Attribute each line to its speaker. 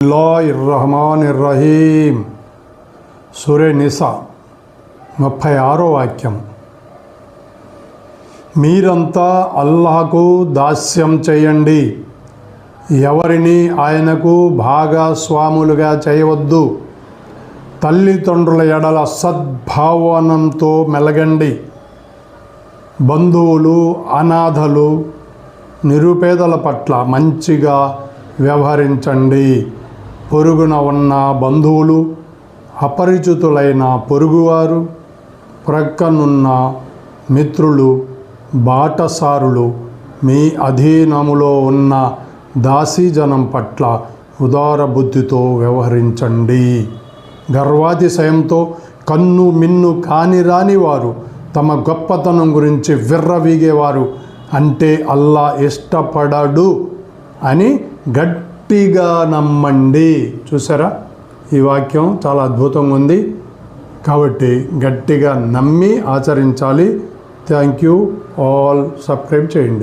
Speaker 1: బిస్మిల్లాహిర్రహమానిర్రహీం. సూరే నిసా 36వ వాక్యం. మీరంతా అల్లాహకు దాస్యం చేయండి, ఎవరిని ఆయనకు భాగస్వాములుగా చేయవద్దు. తల్లిదండ్రుల ఎడల సద్భావనంతో మెలగండి. బంధువులు, అనాథలు, నిరుపేదల పట్ల మంచిగా వ్యవహరించండి. పొరుగున ఉన్న బంధువులు, అపరిచితులైన పొరుగువారు, ప్రక్కనున్న మిత్రులు, బాటసారులు, మీ అధీనములో ఉన్న దాసీజనం పట్ల ఉదార బుద్ధితో వ్యవహరించండి. గర్వాతిశయంతో కన్ను మిన్ను కానిరాని వారు, తమ గొప్పతనం గురించి విర్రవీగేవారు అంటే అల్లా ఇష్టపడడు అని గట్టిగా నమ్మండి. చూసారా, ఈ వాక్యం చాలా అద్భుతంగా ఉంది. కాబట్టి గట్టిగా నమ్మి ఆచరించాలి. Thank you all. సబ్స్క్రైబ్ చేయండి.